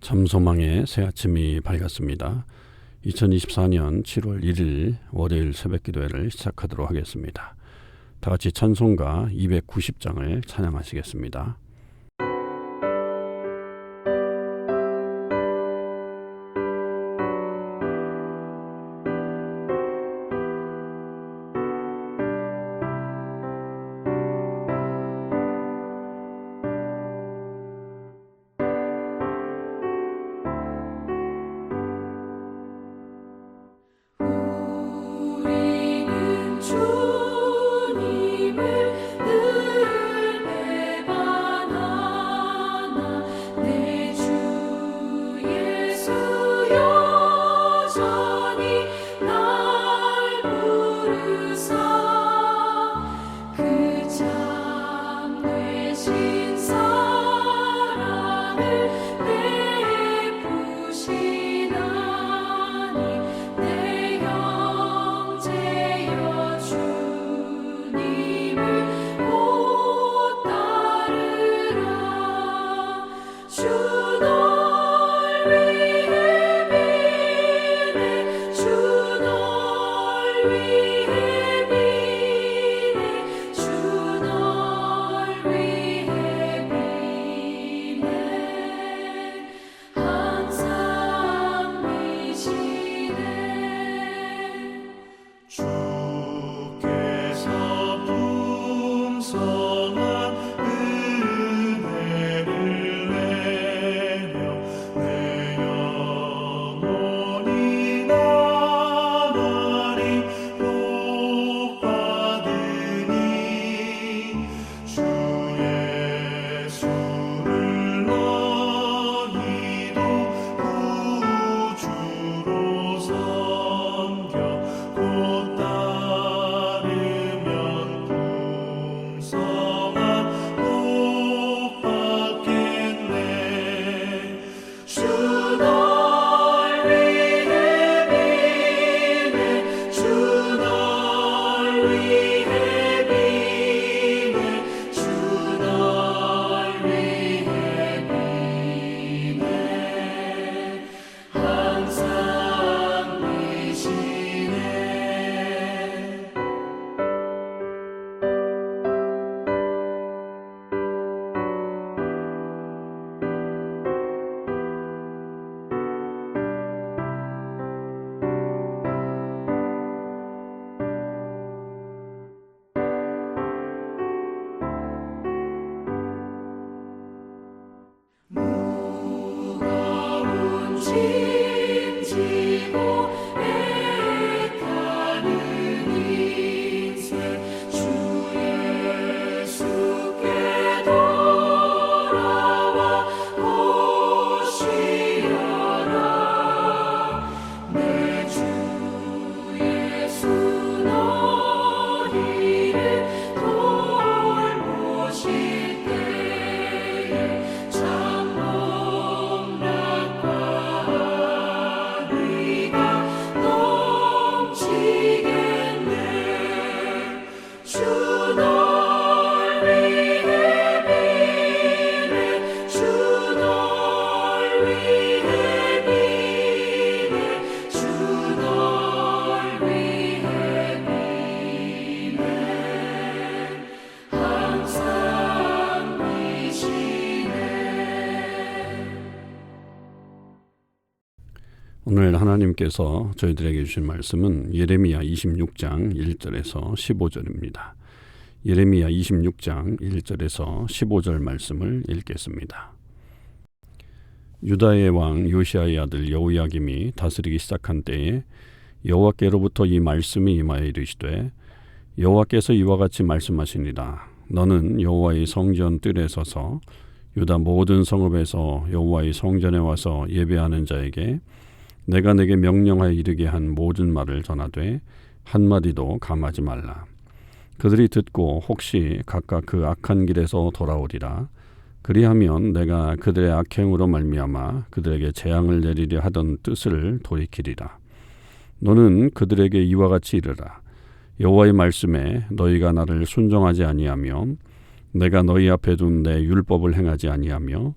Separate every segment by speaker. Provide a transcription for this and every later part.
Speaker 1: 참소망의 새 아침이 밝았습니다. 2024년 7월 1일 월요일 새벽 기도회를 시작하도록 하겠습니다. 다 같이 찬송가 290장을 찬양하시겠습니다. 오늘 하나님께서 저희들에게 주신 말씀은 예레미야 26장 1절에서 15절입니다. 예레미야 26장 1절에서 15절 말씀을 읽겠습니다. 유다의 왕 요시야의 아들 여호야김이 다스리기 시작한 때에 여호와께로부터 이 말씀이 임하여 이르시되 여호와께서 이와 같이 말씀하시니라. 너는 여호와의 성전 뜰에 서서 유다 모든 성읍에서 여호와의 성전에 와서 예배하는 자에게 내가 내게 명령하여 이르게 한 모든 말을 전하되 한마디도 감하지 말라. 그들이 듣고 혹시 각각 그 악한 길에서 돌아오리라. 그리하면 내가 그들의 악행으로 말미암아 그들에게 재앙을 내리려 하던 뜻을 돌이키리라. 너는 그들에게 이와 같이 이르라. 여호와의 말씀에 너희가 나를 순종하지 아니하며 내가 너희 앞에 둔 내 율법을 행하지 아니하며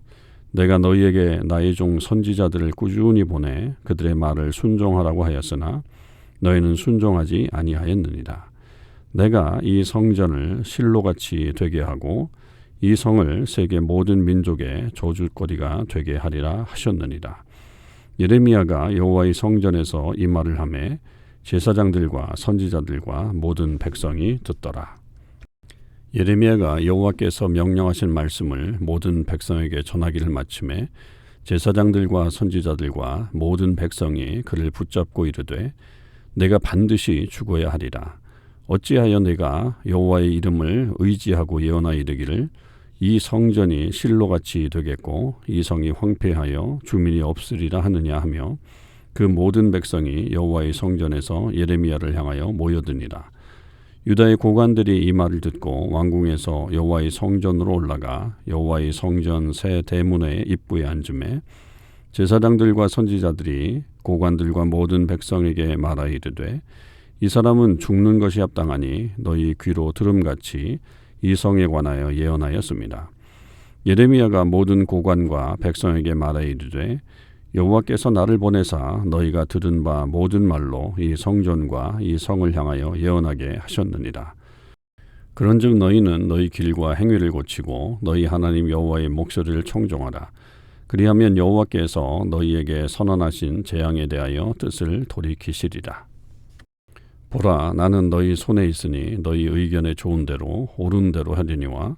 Speaker 1: 내가 너희에게 나의 종 선지자들을 꾸준히 보내 그들의 말을 순종하라고 하였으나 너희는 순종하지 아니하였느니라. 내가 이 성전을 실로같이 되게 하고 이 성을 세계 모든 민족의 저주거리가 되게 하리라 하셨느니라. 예레미야가 여호와의 성전에서 이 말을 하매 제사장들과 선지자들과 모든 백성이 듣더라. 예레미야가 여호와께서 명령하신 말씀을 모든 백성에게 전하기를 마침에 제사장들과 선지자들과 모든 백성이 그를 붙잡고 이르되 내가 반드시 죽어야 하리라. 어찌하여 내가 여호와의 이름을 의지하고 예언하여 이르기를 이 성전이 실로같이 되겠고 이 성이 황폐하여 주민이 없으리라 하느냐 하며 그 모든 백성이 여호와의 성전에서 예레미야를 향하여 모여드니라. 유다의 고관들이 이 말을 듣고 왕궁에서 여호와의 성전으로 올라가 여호와의 성전 새 대문의 입구에 앉음에 제사장들과 선지자들이 고관들과 모든 백성에게 말하여 이르되 이 사람은 죽는 것이 합당하니 너희 귀로 들음같이 이 성에 관하여 예언하였습니다. 예레미야가 모든 고관과 백성에게 말하여 이르되 여호와께서 나를 보내사 너희가 들은 바 모든 말로 이 성전과 이 성을 향하여 예언하게 하셨느니라. 그런즉 너희는 너희 길과 행위를 고치고 너희 하나님 여호와의 목소리를 청종하라. 그리하면 여호와께서 너희에게 선언하신 재앙에 대하여 뜻을 돌이키시리라. 보라, 나는 너희 손에 있으니 너희 의견에 좋은 대로 옳은 대로 하리니와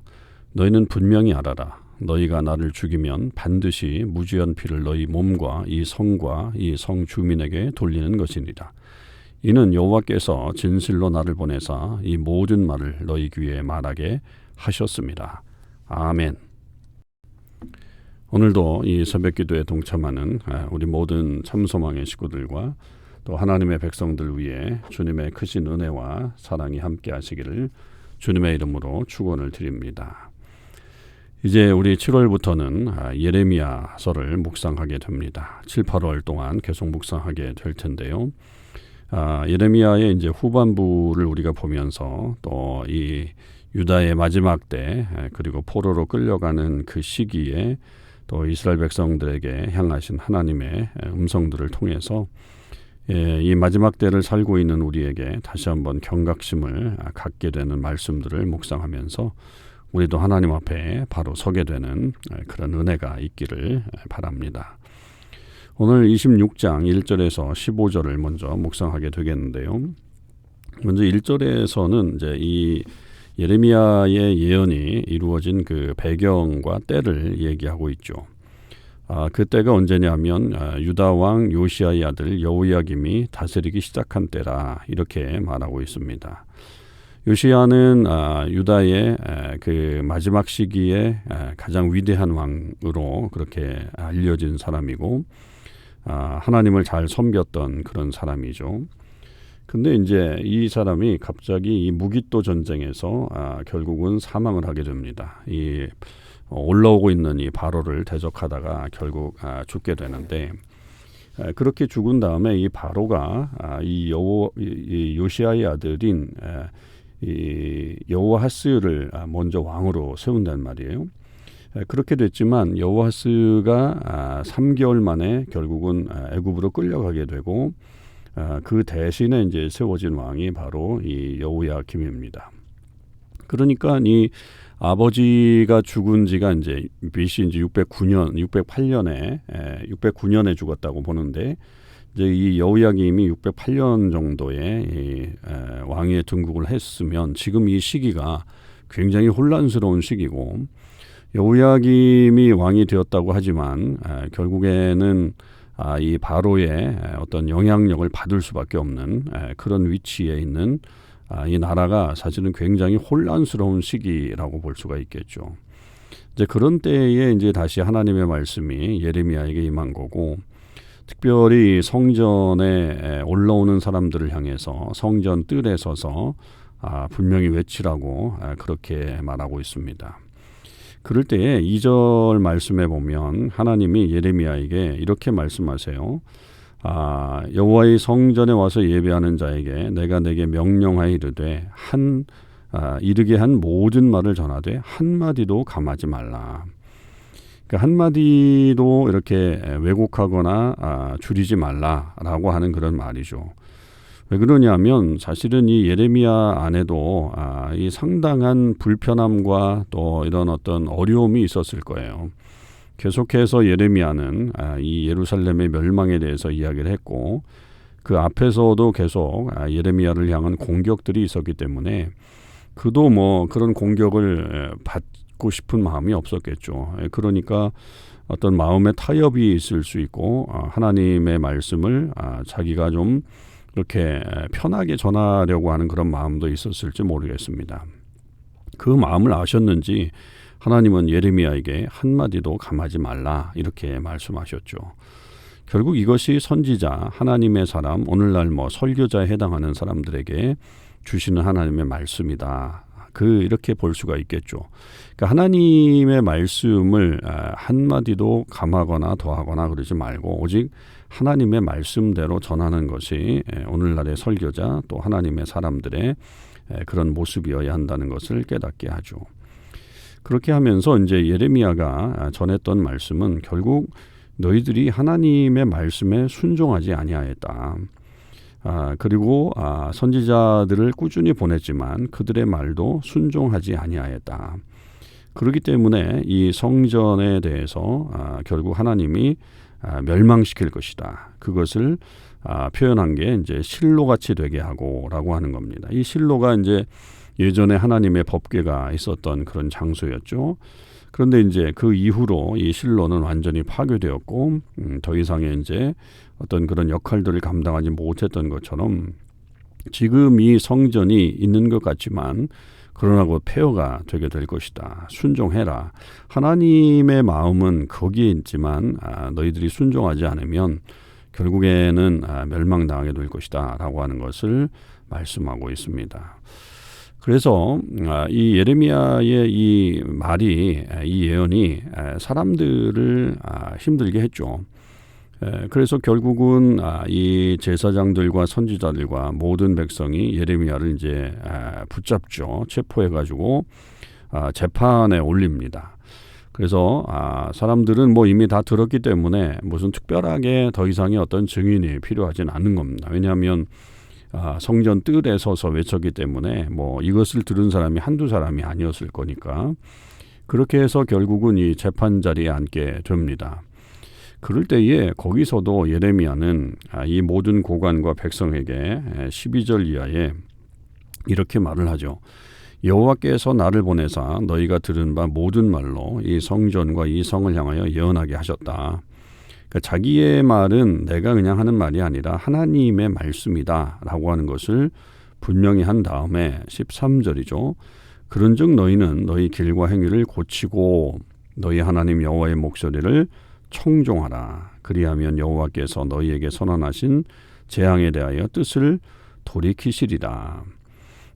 Speaker 1: 너희는 분명히 알아라. 너희가 나를 죽이면 반드시 무죄한 피를 너희 몸과 이 성과 이 성 주민에게 돌리는 것이니라. 이는 여호와께서 진실로 나를 보내사 이 모든 말을 너희 귀에 말하게 하셨습니다. 아멘. 오늘도 이 새벽기도에 동참하는 우리 모든 참소망의 식구들과 또 하나님의 백성들 위해 주님의 크신 은혜와 사랑이 함께 하시기를 주님의 이름으로 축원을 드립니다. 이제 우리 7월부터는 예레미야서를 묵상하게 됩니다. 7, 8월 동안 계속 묵상하게 될 텐데요. 예레미야의 이제 후반부를 우리가 보면서 또 이 유다의 마지막 때 그리고 포로로 끌려가는 그 시기에 또 이스라엘 백성들에게 향하신 하나님의 음성들을 통해서 이 마지막 때를 살고 있는 우리에게 다시 한번 경각심을 갖게 되는 말씀들을 묵상하면서 우리도 하나님 앞에 바로 서게 되는 그런 은혜가 있기를 바랍니다. 오늘 26장 1절에서 15절을 먼저 묵상하게 되겠는데요. 먼저 1절에서는 이제 이 예레미야의 예언이 이루어진 그 배경과 때를 얘기하고 있죠. 그 때가 언제냐면 유다 왕 요시야의 아들 여호야김이 다스리기 시작한 때라 이렇게 말하고 있습니다. 요시야는 유다의 그 마지막 시기에 가장 위대한 왕으로 그렇게 알려진 사람이고 하나님을 잘 섬겼던 그런 사람이죠. 근데 이제 이 사람이 갑자기 이 무기또 전쟁에서 결국은 사망을 하게 됩니다. 이 올라오고 있는 이 바로를 대적하다가 결국 죽게 되는데 그렇게 죽은 다음에 이 바로가 이 요시야의 아들인 이 여호아하스를 먼저 왕으로 세운단 말이에요. 그렇게 됐지만 여호아하스가 3개월 만에 결국은 애굽으로 끌려가게 되고 그 대신에 이제 세워진 왕이 바로 이 여호야김입니다. 그러니까 이 아버지가 죽은 지가 이제 BC 이제 608년에 죽었다고 보는데 이제 이 여호야김이 608년 정도에 이 왕위에 등극을 했으면 지금 이 시기가 굉장히 혼란스러운 시기고 여호야김이 왕이 되었다고 하지만 결국에는 이 바로의 어떤 영향력을 받을 수밖에 없는 그런 위치에 있는 이 나라가 사실은 굉장히 혼란스러운 시기라고 볼 수가 있겠죠. 이제 그런 때에 이제 다시 하나님의 말씀이 예레미야에게 임한 거고, 특별히 성전에 올라오는 사람들을 향해서 성전 뜰에 서서 분명히 외치라고 그렇게 말하고 있습니다. 그럴 때에 2절 말씀에 보면 하나님이 예레미야에게 이렇게 말씀하세요. 여호와의 성전에 와서 예배하는 자에게 내가 내게 명령하여 이르되 이르게 한 모든 말을 전하되 한마디도 감하지 말라. 그러니까 한마디도 이렇게 왜곡하거나 줄이지 말라라고 하는 그런 말이죠. 왜 그러냐면 사실은 이 예레미야 안에도 이 상당한 불편함과 또 이런 어떤 어려움이 있었을 거예요. 계속해서 예레미야는 이 예루살렘의 멸망에 대해서 이야기를 했고 그 앞에서도 계속 예레미야를 향한 공격들이 있었기 때문에 그도 뭐 그런 공격을 받고 싶은 마음이 없었겠죠. 그러니까 어떤 마음의 타협이 있을 수 있고 하나님의 말씀을 자기가 좀 이렇게 편하게 전하려고 하는 그런 마음도 있었을지 모르겠습니다. 그 마음을 아셨는지 하나님은 예레미야에게 한마디도 감하지 말라 이렇게 말씀하셨죠. 결국 이것이 선지자, 하나님의 사람, 오늘날 뭐 설교자에 해당하는 사람들에게 주시는 하나님의 말씀이다. 이렇게 볼 수가 있겠죠. 그러니까 하나님의 말씀을 한마디도 감하거나 더하거나 그러지 말고 오직 하나님의 말씀대로 전하는 것이 오늘날의 설교자 또 하나님의 사람들의 그런 모습이어야 한다는 것을 깨닫게 하죠. 그렇게 하면서 이제 예레미야가 전했던 말씀은 결국 너희들이 하나님의 말씀에 순종하지 아니하였다. 그리고 선지자들을 꾸준히 보냈지만 그들의 말도 순종하지 아니하였다. 그렇기 때문에 이 성전에 대해서 결국 하나님이 멸망시킬 것이다. 그것을 표현한 게 이제 실로같이 되게 하고라고 하는 겁니다. 이 실로가 이제 예전에 하나님의 법궤가 있었던 그런 장소였죠. 그런데 이제 그 이후로 이 실로는 완전히 파괴되었고 더 이상의 이제 어떤 그런 역할들을 감당하지 못했던 것처럼 지금 이 성전이 있는 것 같지만 그러나 곧 폐허가 되게 될 것이다. 순종해라. 하나님의 마음은 거기에 있지만 너희들이 순종하지 않으면 결국에는 멸망당하게 될 것이다 라고 하는 것을 말씀하고 있습니다. 그래서 이 예레미야의 이 말이 이 예언이 사람들을 힘들게 했죠. 그래서 결국은 이 제사장들과 선지자들과 모든 백성이 예레미야를 이제 붙잡죠. 체포해가지고 재판에 올립니다. 그래서 사람들은 뭐 이미 다 들었기 때문에 무슨 특별하게 더 이상의 어떤 증인이 필요하진 않는 겁니다. 왜냐하면 성전 뜰에 서서 외쳤기 때문에 뭐 이것을 들은 사람이 한두 사람이 아니었을 거니까 그렇게 해서 결국은 이 재판 자리에 앉게 됩니다. 그럴 때에 거기서도 예레미야는 이 모든 고관과 백성에게 12절 이하에 이렇게 말을 하죠. 여호와께서 나를 보내사 너희가 들은 바 모든 말로 이 성전과 이 성을 향하여 예언하게 하셨다. 그러니까 자기의 말은 내가 그냥 하는 말이 아니라 하나님의 말씀이다 라고 하는 것을 분명히 한 다음에 13절이죠. 그런즉 너희는 너희 길과 행위를 고치고 너희 하나님 여호와의 목소리를 청종하라. 그리하면 여호와께서 너희에게 선언하신 재앙에 대하여 뜻을 돌이키시리라.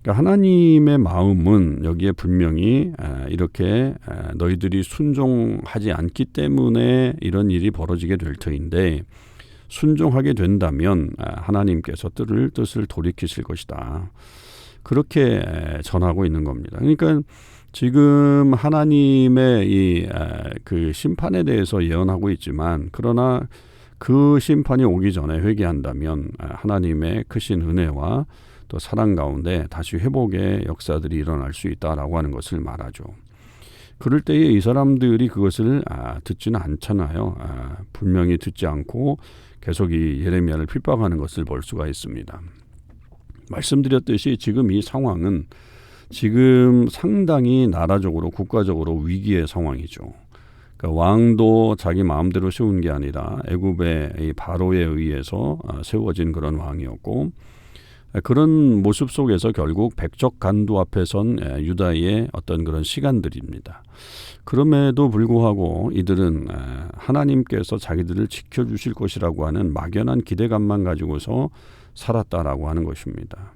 Speaker 1: 그러니까 하나님의 마음은 여기에 분명히 이렇게 너희들이 순종하지 않기 때문에 이런 일이 벌어지게 될 터인데 순종하게 된다면 하나님께서 뜻을 돌이키실 것이다. 그렇게 전하고 있는 겁니다. 그러니까 지금 하나님의 그 심판에 대해서 예언하고 있지만 그러나 그 심판이 오기 전에 회개한다면 하나님의 크신 은혜와 또 사랑 가운데 다시 회복의 역사들이 일어날 수 있다라고 하는 것을 말하죠. 그럴 때에 이 사람들이 그것을 듣지는 않잖아요. 분명히 듣지 않고 계속 이 예레미야를 핍박하는 것을 볼 수가 있습니다. 말씀드렸듯이 지금 이 상황은 지금 상당히 나라적으로 국가적으로 위기의 상황이죠. 그러니까 왕도 자기 마음대로 세운 게 아니라 애굽의 이 바로에 의해서 세워진 그런 왕이었고 그런 모습 속에서 결국 백적 간두 앞에 선 유다의 어떤 그런 시간들입니다. 그럼에도 불구하고 이들은 하나님께서 자기들을 지켜주실 것이라고 하는 막연한 기대감만 가지고서 살았다라고 하는 것입니다.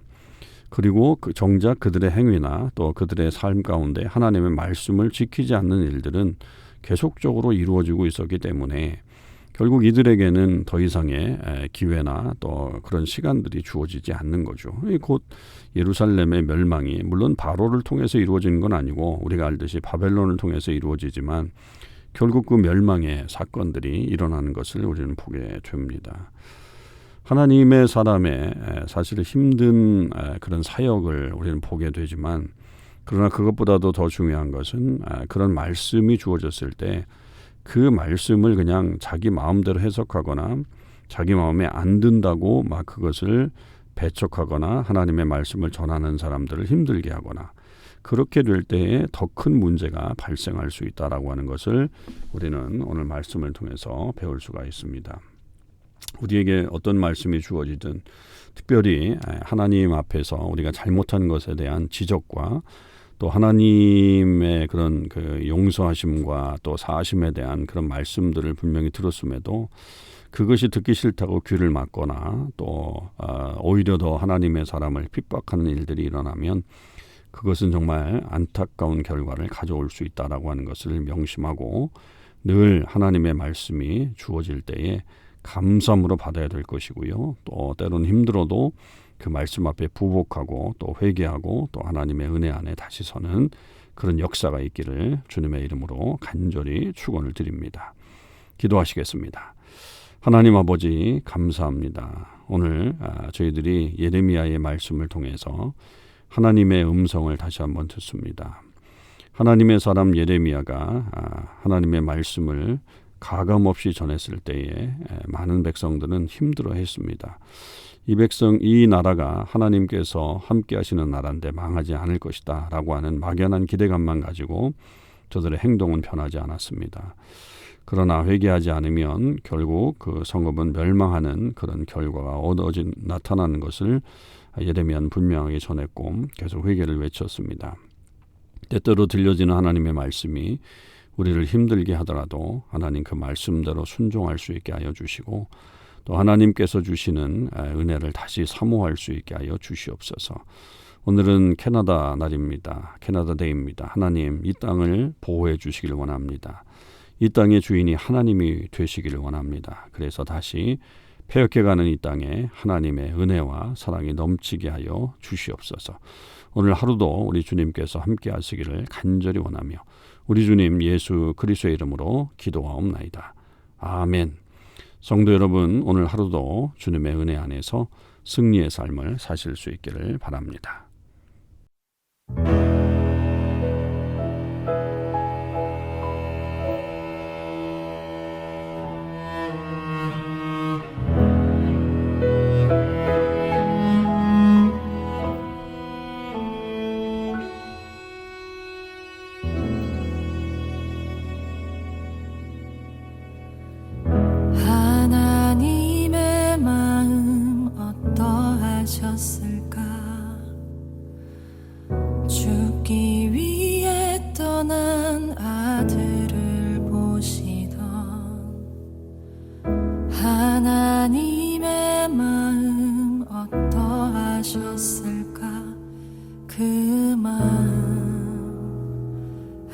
Speaker 1: 그리고 정작 그들의 행위나 또 그들의 삶 가운데 하나님의 말씀을 지키지 않는 일들은 계속적으로 이루어지고 있었기 때문에 결국 이들에게는 더 이상의 기회나 또 그런 시간들이 주어지지 않는 거죠. 곧 예루살렘의 멸망이 물론 바로를 통해서 이루어지는 건 아니고 우리가 알듯이 바벨론을 통해서 이루어지지만 결국 그 멸망의 사건들이 일어나는 것을 우리는 보게 됩니다. 하나님의 사람의 사실 힘든 그런 사역을 우리는 보게 되지만, 그러나 그것보다도 더 중요한 것은 그런 말씀이 주어졌을 때 그 말씀을 그냥 자기 마음대로 해석하거나 자기 마음에 안 든다고 막 그것을 배척하거나 하나님의 말씀을 전하는 사람들을 힘들게 하거나, 그렇게 될 때에 더 큰 문제가 발생할 수 있다라고 하는 것을 우리는 오늘 말씀을 통해서 배울 수가 있습니다. 우리에게 어떤 말씀이 주어지든 특별히 하나님 앞에서 우리가 잘못한 것에 대한 지적과 또 하나님의 그런 그 용서하심과 또 사하심에 대한 그런 말씀들을 분명히 들었음에도 그것이 듣기 싫다고 귀를 막거나 또 오히려 더 하나님의 사람을 핍박하는 일들이 일어나면 그것은 정말 안타까운 결과를 가져올 수 있다라고 하는 것을 명심하고, 늘 하나님의 말씀이 주어질 때에 감사함으로 받아야 될 것이고요. 또 때로는 힘들어도 그 말씀 앞에 부복하고 또 회개하고 또 하나님의 은혜 안에 다시 서는 그런 역사가 있기를 주님의 이름으로 간절히 축원을 드립니다. 기도하시겠습니다. 하나님 아버지, 감사합니다. 오늘 저희들이 예레미야의 말씀을 통해서 하나님의 음성을 다시 한번 듣습니다. 하나님의 사람 예레미야가 하나님의 말씀을 가감없이 전했을 때에 많은 백성들은 힘들어했습니다. 이 나라가 하나님께서 함께 하시는 나라인데 망하지 않을 것이다 라고 하는 막연한 기대감만 가지고 저들의 행동은 변하지 않았습니다. 그러나 회개하지 않으면 결국 그 성읍은 멸망하는 그런 결과가 나타나는 것을 예레미야는 분명하게 전했고 계속 회개를 외쳤습니다. 때때로 들려지는 하나님의 말씀이 우리를 힘들게 하더라도 하나님 그 말씀대로 순종할 수 있게 하여 주시고, 또 하나님께서 주시는 은혜를 다시 사모할 수 있게 하여 주시옵소서. 오늘은 캐나다 날입니다. 캐나다 데이입니다. 하나님, 이 땅을 보호해 주시길 원합니다. 이 땅의 주인이 하나님이 되시기를 원합니다. 그래서 다시 패역해가는 이 땅에 하나님의 은혜와 사랑이 넘치게 하여 주시옵소서. 오늘 하루도 우리 주님께서 함께 하시기를 간절히 원하며 우리 주님 예수 그리스도의 이름으로 기도하옵나이다. 아멘. 성도 여러분, 오늘 하루도 주님의 은혜 안에서 승리의 삶을 사실 수 있기를 바랍니다.
Speaker 2: 하나님의 마음 어떠하셨을까? 죽기 위해 떠난 아들을 보시던 하나님의 마음 어떠하셨을까? 그 마음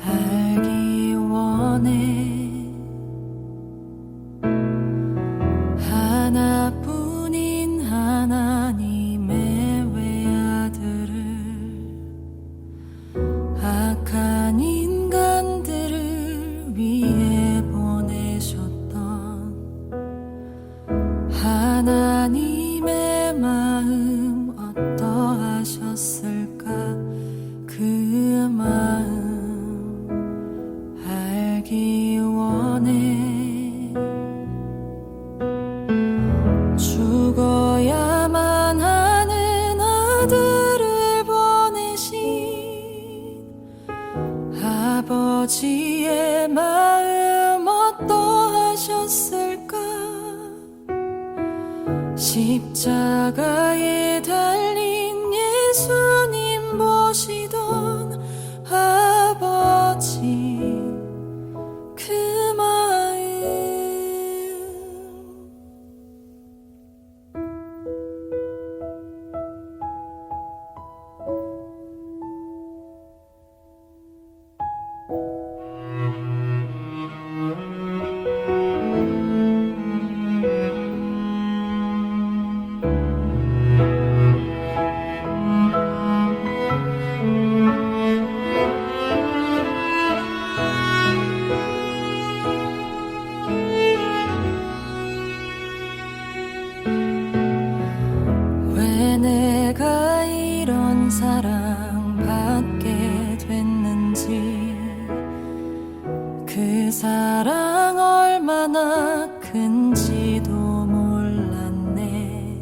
Speaker 2: 알기 원해. 하나뿐인 하나님의 외아들을 악한 인간들을 위해 보내셨던 하나님의 마음 어떠하셨을까? 그 마음 알기 원해. 죽어야만 하는 아들을 보내신 아버지의 마음 어떠하셨을까? 십자가에 달린 예수님 보시던 아버지 그 마음 사랑 얼마나 큰지도 몰랐네.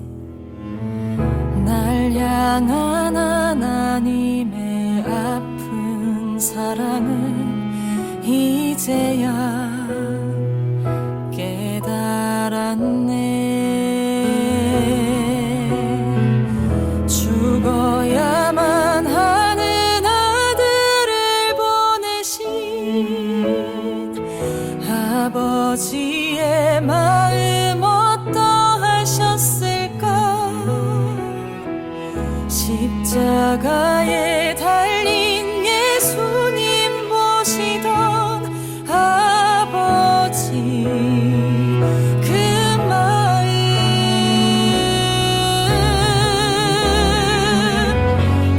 Speaker 2: 날 향한 하나님의 아픈 사랑을 이제야 깨달았네. 죽어야만 하는 아들을 보내신 아버지의 마음 어떠하셨을까. 십자가에 달린 예수님 보시던 아버지 그 마음,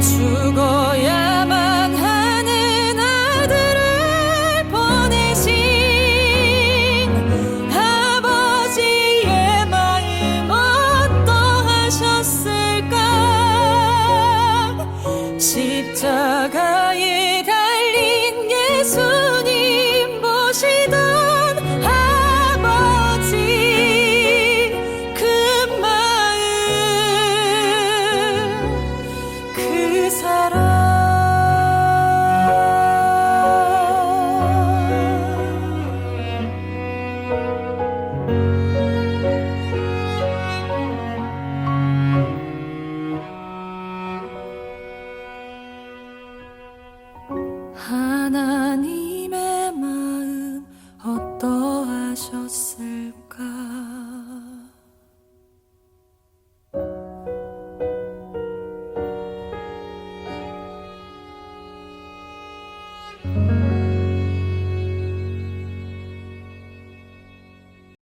Speaker 2: 죽어야만 하는 아들을 보내신 아버지의 마음 어떠하셨을까. 십자가에 달린 예수님 보시던 아버지 그 마음, 그 사랑. 하나님의 마음 어떠하셨을까.